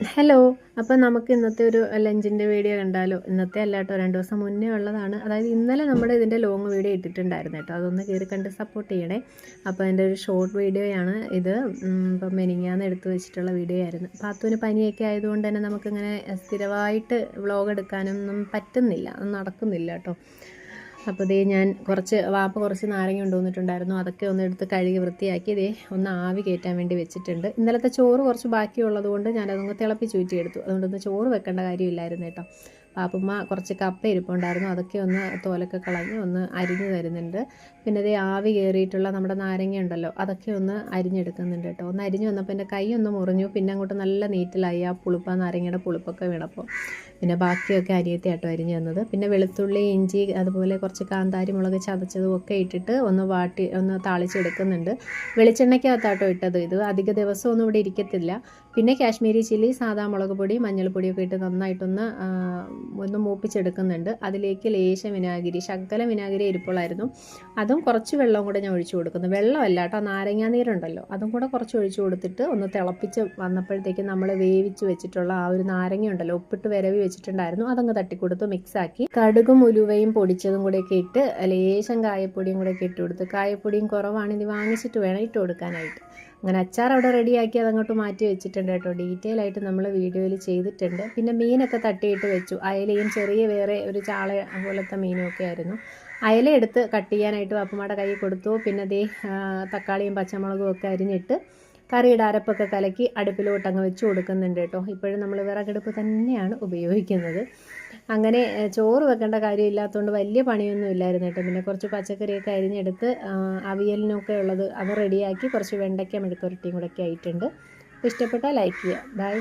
Hello. അപ്പോൾ നമുക്ക് ഇന്നത്തെ ഒരു ലഞ്ചിൻ്റെ വീഡിയോ കണ്ടാലോ? ഇന്നത്തെ അല്ല കേട്ടോ, 2 ദിവസം മുന്നേ ഉള്ളതാണ്. അതായത് ഇന്നലെ നമ്മുടെ ഇതിൻ്റെ ലോങ് വീഡിയോ ഇട്ടിട്ടുണ്ടായിരുന്നു കേട്ടോ. അതൊന്ന് കയറി കണ്ട് സപ്പോർട്ട് ചെയ്യണേ. അപ്പോൾ അതിൻ്റെ ഒരു ഷോർട്ട് വീഡിയോയാണ് ഇത്. ഇപ്പം മെനിങ്ങാന്ന് എടുത്ത് വെച്ചിട്ടുള്ള വീഡിയോ ആയിരുന്നു. പാത്തുവിന് പനിയൊക്കെ ആയതുകൊണ്ട് തന്നെ നമുക്കിങ്ങനെ സ്ഥിരമായിട്ട് വ്ളോഗ് എടുക്കാനൊന്നും പറ്റുന്നില്ല, അത് നടക്കുന്നില്ല കേട്ടോ. അപ്പോൾ ദേ ഞാൻ കുറച്ച് നാരങ്ങ കൊണ്ടുവന്നിട്ടുണ്ടായിരുന്നു. അതൊക്കെ ഒന്ന് എടുത്ത് കഴുകി വൃത്തിയാക്കി ഒന്ന് ആവി കയറ്റാൻ വേണ്ടി വെച്ചിട്ടുണ്ട്. ഇന്നലത്തെ ചോറ് കുറച്ച് ബാക്കിയുള്ളത് കൊണ്ട് ഞാനതൊന്ന് തിളപ്പിച്ചൂറ്റിയെടുത്തു. അതുകൊണ്ടൊന്ന് ചോറ് വെക്കേണ്ട കാര്യമില്ലായിരുന്നു കേട്ടോ. പാപ്പുമ്മ കുറച്ച് കപ്പ ഇരിപ്പുണ്ടായിരുന്നു, അതൊക്കെ ഒന്ന് തോലൊക്കെ കളഞ്ഞ് ഒന്ന് അരിഞ്ഞു തരുന്നുണ്ട്. പിന്നെ ഇത് ആവി കയറിയിട്ടുള്ള നമ്മുടെ നാരങ്ങ ഉണ്ടല്ലോ, അതൊക്കെ ഒന്ന് അരിഞ്ഞെടുക്കുന്നുണ്ട് കേട്ടോ. ഒന്ന് അരിഞ്ഞു വന്നപ്പോൾ എൻ്റെ കൈ ഒന്ന് മുറിഞ്ഞു. പിന്നെ അങ്ങോട്ട് നല്ല നീറ്റിലായി ആ നാരങ്ങയുടെ പുളിപ്പൊക്കെ വീണപ്പോൾ. പിന്നെ ബാക്കിയൊക്കെ അരിയത്തെ ആട്ടോ അരിഞ്ഞു തന്നത്. പിന്നെ വെളുത്തുള്ളി, ഇഞ്ചി, അതുപോലെ കുറച്ച് കാന്താരി മുളക് ചതച്ചതും ഒക്കെ ഇട്ടിട്ട് ഒന്ന് താളിച്ചെടുക്കുന്നുണ്ട്. വെളിച്ചെണ്ണയ്ക്കകത്താട്ടോ ഇട്ടത്. ഇത് അധിക ദിവസമൊന്നും ഇവിടെ ഇരിക്കത്തില്ല. പിന്നെ കാശ്മീരി ചില്ലി, സാദാ മുളക് പൊടി, മഞ്ഞൾപ്പൊടിയൊക്കെ ഇട്ട് നന്നായിട്ടൊന്ന് മൂപ്പിച്ചെടുക്കുന്നുണ്ട്. അതിലേക്ക് ലേശം വിനാഗിരി, ശകലം വിനാഗിരി ഇരിപ്പുള്ളായിരുന്നു, അതും കുറച്ച് വെള്ളം കൂടെ ഞാൻ ഒഴിച്ചു കൊടുക്കുന്നു. വെള്ളമല്ല കേട്ടോ, നാരങ്ങാനീരുണ്ടല്ലോ, അതും കൂടെ കുറച്ച് ഒഴിച്ചു കൊടുത്തിട്ട് ഒന്ന് തിളപ്പിച്ച് വന്നപ്പോഴത്തേക്ക് നമ്മൾ വേവിച്ച് വെച്ചിട്ടുള്ള ആ ഒരു നാരങ്ങ ഉണ്ടല്ലോ, ഉപ്പിട്ട് വിരവി വെച്ചിട്ടുണ്ടായിരുന്നു, അതങ്ങ് തട്ടിക്കൊടുത്ത് മിക്സാക്കി കടുകും ഉലുവയും പൊടിച്ചതും കൂടെയൊക്കെ ഇട്ട് ലേശം കായപ്പൊടിയും കൂടെയൊക്കെ ഇട്ട് കൊടുത്ത്, കായപ്പൊടിയും കുറവാണ്, ഇത് വാങ്ങിച്ചിട്ട് വേണം ഇട്ട് കൊടുക്കാനായിട്ട്. അങ്ങനെ അച്ചാർ അവിടെ റെഡിയാക്കി അതങ്ങോട്ട് മാറ്റി വെച്ചിട്ടുണ്ട് കേട്ടോ. ഡീറ്റെയിൽ ആയിട്ട് നമ്മൾ വീഡിയോയിൽ ചെയ്തിട്ടുണ്ട്. പിന്നെ മീനൊക്കെ തട്ടിയിട്ട് വെച്ചു. അയലയും ചെറിയ വേറെ ഒരു ചാള പോലത്തെ മീനും ഒക്കെ ആയിരുന്നു. അയല എടുത്ത് കട്ട് ചെയ്യാനായിട്ട് പാപ്പുമ്മയുടെ കൈ കൊടുത്തു. പിന്നെ തക്കാളിയും പച്ചമുളകും ഒക്കെ അരിഞ്ഞിട്ട് കറിയുടെ അരപ്പൊക്കെ കലക്കി അടുപ്പിലോട്ടങ്ങ് വെച്ച് കൊടുക്കുന്നുണ്ട് കേട്ടോ. ഇപ്പോഴും നമ്മൾ വിറകടുപ്പ് തന്നെയാണ് ഉപയോഗിക്കുന്നത്. അങ്ങനെ ചോറ് വെക്കേണ്ട കാര്യമില്ലാത്തതുകൊണ്ട് വലിയ പണിയൊന്നും ഇല്ലായിരുന്നു കേട്ടോ. പിന്നെ കുറച്ച് പച്ചക്കറിയൊക്കെ അരിഞ്ഞെടുത്ത് അവിയലിനൊക്കെ ഉള്ളത് അത് റെഡിയാക്കി, കുറച്ച് വെണ്ടയ്ക്ക മെഴുക്കുരട്ടിയും കൂടെയൊക്കെ ആയിട്ടുണ്ട്. ഇഷ്ടപ്പെട്ടാൽ ലൈക്ക് ചെയ്യുക. ബൈ.